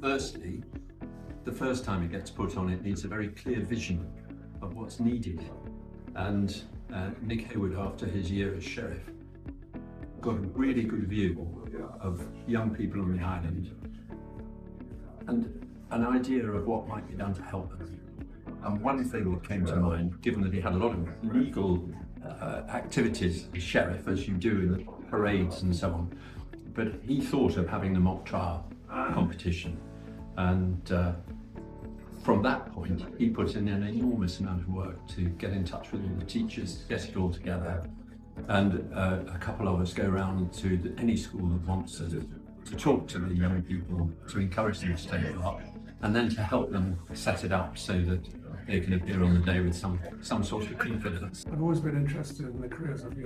Firstly, the first time it gets put on, it needs a very clear vision of what's needed. And Nick Hayward, after his year as sheriff, got a really good view of young people on the island and an idea of what might be done to help them. And one thing that came to mind, given that he had a lot of legal activities as sheriff, as you do in the parades and so on, but he thought of having the mock trial competition. And from that point, he put in an enormous amount of work to get in touch with all the teachers, get it all together. And a couple of us go around to any school that wants us to talk to the young people, to encourage them to take part, and then to help them set it up so that they can appear on the day with some sort of confidence. I've always been interested in the careers of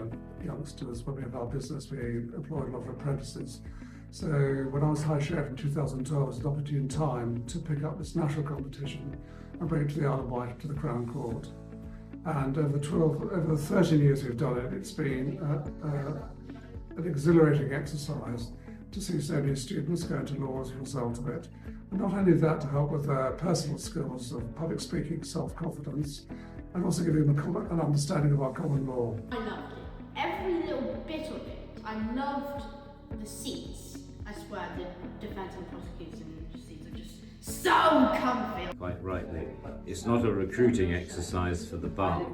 youngsters. When we have our business, we employ a lot of apprentices. So when I was High Sheriff in 2012, it was an opportune time to pick up this national competition and bring it to the Isle of Wight, to the Crown Court. And over the 13 years we've done it, it's been an exhilarating exercise to see so many students go into law as a result of it. And not only that, to help with their personal skills of public speaking, self-confidence, and also giving them an understanding of our common law. I loved it. Every little bit of it. I loved the seats. I swear the defence and prosecution seats are just so comfy. Quite rightly, it's not a recruiting exercise for the bar.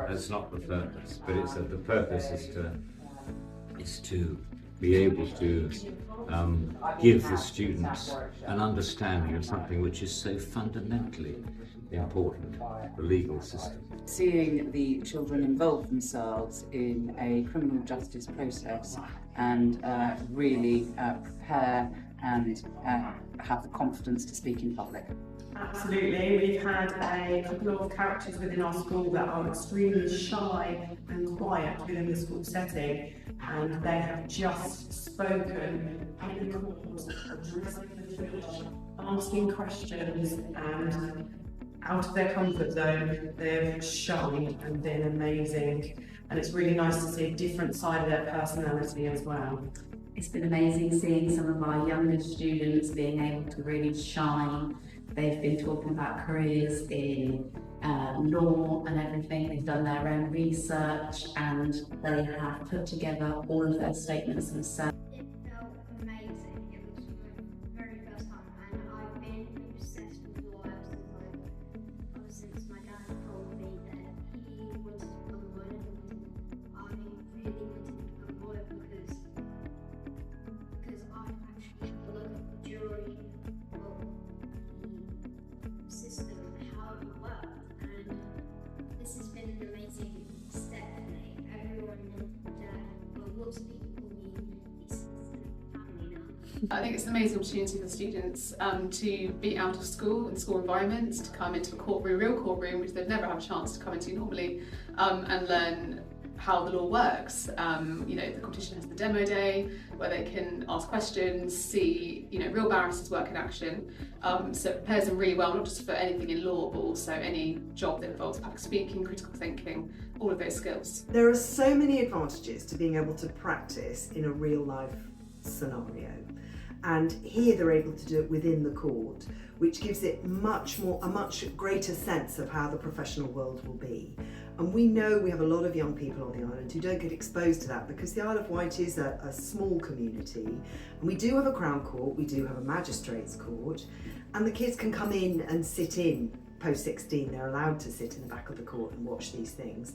That's not the purpose. But it's that the purpose is to be able to give the students an understanding of something which is so fundamentally important, the legal system. Seeing the children involve themselves in a criminal justice process and really prepare and have the confidence to speak in public. Absolutely. We've had a couple of characters within our school that are extremely shy and quiet within the school setting, and they have just spoken in the court, asking questions, and out of their comfort zone, they've shined and been amazing. And it's really nice to see a different side of their personality as well. It's been amazing seeing some of our younger students being able to really shine. They've been talking about careers in law and everything. They've done their own research and they have put together all of their statements themselves. It felt amazing. It was my very first time, and I've been obsessed with law ever since my dad told me that he wanted to become a lawyer. I really wanted to become a lawyer because I actually had a look at the jury of the system and how it worked, and this has been an amazing step for me. Everyone lots of people call me this family now. I think it's an amazing opportunity for the students to be out of school, in school environments, to come into a courtroom, real courtroom, which they've never had a chance to come into normally, and learn how the law works. The competition has the demo day where they can ask questions, see real barristers work in action. So it prepares them really well, not just for anything in law, but also any job that involves public speaking, critical thinking, all of those skills. There are so many advantages to being able to practice in a real life scenario. And here they're able to do it within the court, which gives it a much greater sense of how the professional world will be. And we know we have a lot of young people on the island who don't get exposed to that because the Isle of Wight is a small community. And we do have a Crown Court, we do have a Magistrates Court, and the kids can come in and sit in post 16. They're allowed to sit in the back of the court and watch these things.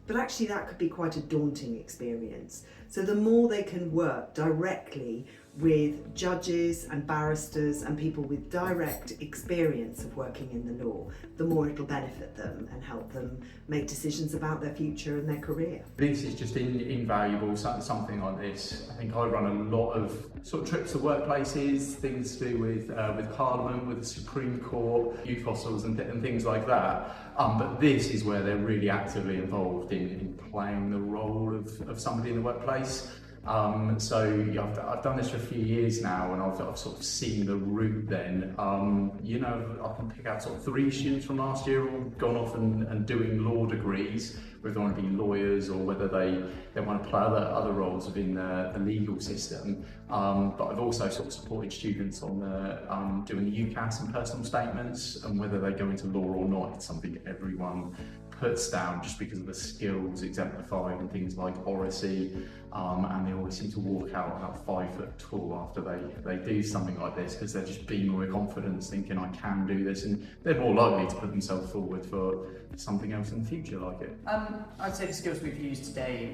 But actually that could be quite a daunting experience. So the more they can work directly with judges and barristers and people with direct experience of working in the law, the more it'll benefit them and help them make decisions about their future and their career. This is just invaluable, something like this. I think I run a lot of sort of trips to workplaces, things to do with Parliament, with the Supreme Court, youth hostels and things like that. But this is where they're really actively involved in playing the role of somebody in the workplace. So yeah, I've done this for a few years now, and I've sort of seen the route then. You know, I can pick out sort of 3 students from last year all gone off and doing law degrees, whether they want to be lawyers or whether they want to play other roles within the legal system. But I've also sort of supported students on doing the UCAS and personal statements, and whether they go into law or not, it's something everyone puts down just because of the skills exemplified and things like oracy, and they always seem to walk out about 5 foot tall after they do something like this, because they're just beaming with confidence, thinking I can do this, and they're more likely to put themselves forward for something else in the future like it. I'd say the skills we've used today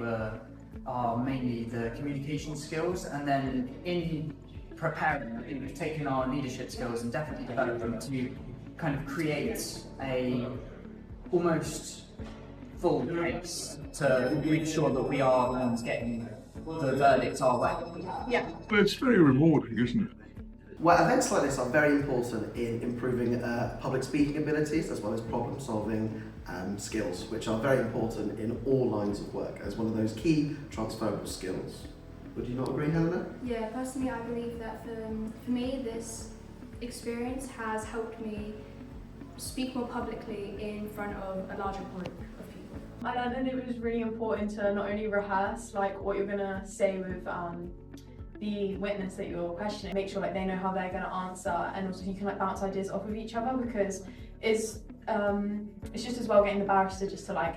are mainly the communication skills, and then in preparing, we've taken our leadership skills and definitely developed them to kind of create a almost full case to make sure that we are the ones getting the verdicts our way. Yeah. But it's very rewarding, isn't it? Well, events like this are very important in improving public speaking abilities as well as problem solving skills, which are very important in all lines of work as one of those key transferable skills. Would you not agree, Helena? Yeah, personally I believe that for me this experience has helped me speak more publicly in front of a larger group of people. I learned that it was really important to not only rehearse like what you're gonna say with the witness that you're questioning, make sure like they know how they're gonna answer, and also you can like bounce ideas off of each other, because it's just as well getting the barrister just to like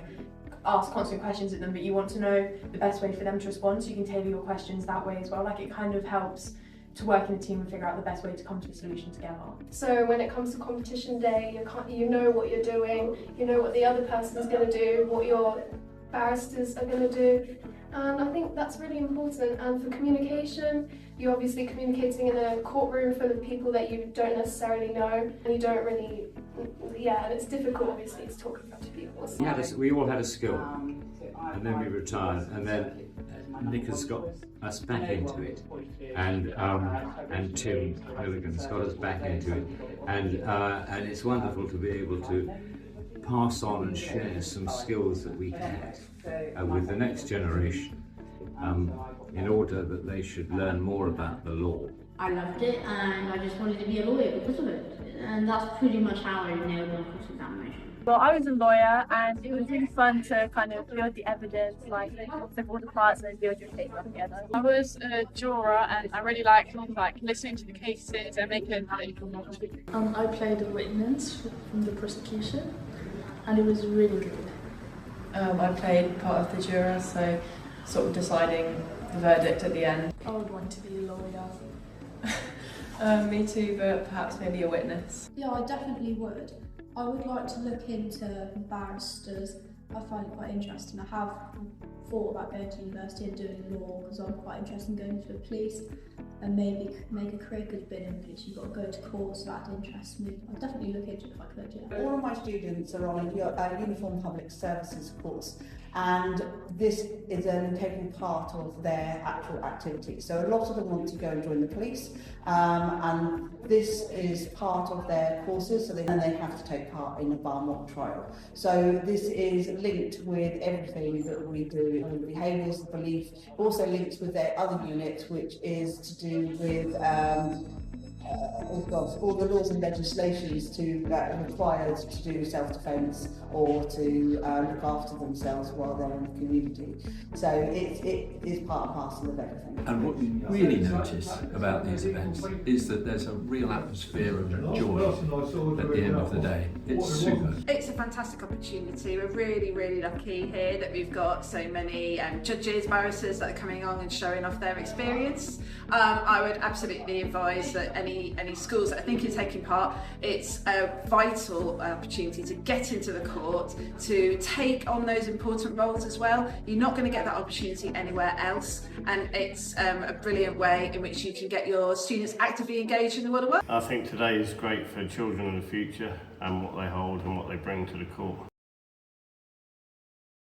ask constant questions at them, but you want to know the best way for them to respond, so you can tailor your questions that way as well. Like it kind of helps to work in a team and figure out the best way to come to a solution together. So when it comes to competition day, you know what you're doing, you know what the other person's going to do, what your barristers are going to do, and I think that's really important. And for communication, you're obviously communicating in a courtroom full of people that you don't necessarily know, and you don't really, and it's difficult obviously to talk in front of people. So. We all had a skill, and then we retired, and then Nick has got us back into it, and Tim Milligan's got us back into it, and it's wonderful to be able to pass on and share some skills that we had with the next generation, in order that they should learn more about the law. I loved it, and I just wanted to be a lawyer because of it, and that's pretty much how I nailed my course examination. Well, I was a lawyer, and it was really fun to kind of build the evidence, like all the parts, and then build your case together. I was a juror, and I really liked listening to the cases and making an analysis. I played a witness from the prosecution, and it was really good. I played part of the juror, so sort of deciding the verdict at the end. I would want to be a lawyer. Me too, but perhaps maybe a witness. Yeah, I definitely would. I would like to look into barristers. I find it quite interesting. I have thought about going to university and doing law because I'm quite interested in going into the police and maybe make a career, because being in the police you've got to go to court, so that interests me. I'd definitely look into it if I could, yeah. All of my students are on a uniform public services course, and this is an integral part of their actual activity. So a lot of them want to go and join the police, and this is part of their courses, so they have to take part in a bar mock trial. So this is linked with everything that we do, behaviours, belief, also links with their other unit, which is to do with all the laws and legislations required to do self-defence or to look after themselves while they're in the community. So it is part and parcel of everything. And what you really notice about these events is that there's a real atmosphere of joy at the end of the day. It's super. It's a fantastic opportunity. We're really, really lucky here that we've got so many judges, barristers that are coming on and showing off their experience. I would absolutely advise that any schools that are thinking of taking part, it's a vital opportunity to get into the court, to take on those important roles as well. You're not going to get that opportunity anywhere else, and it's a brilliant way in which you can get your students actively engaged in the world of work. I think today is great for children in the future and what they hold and what they bring to the court.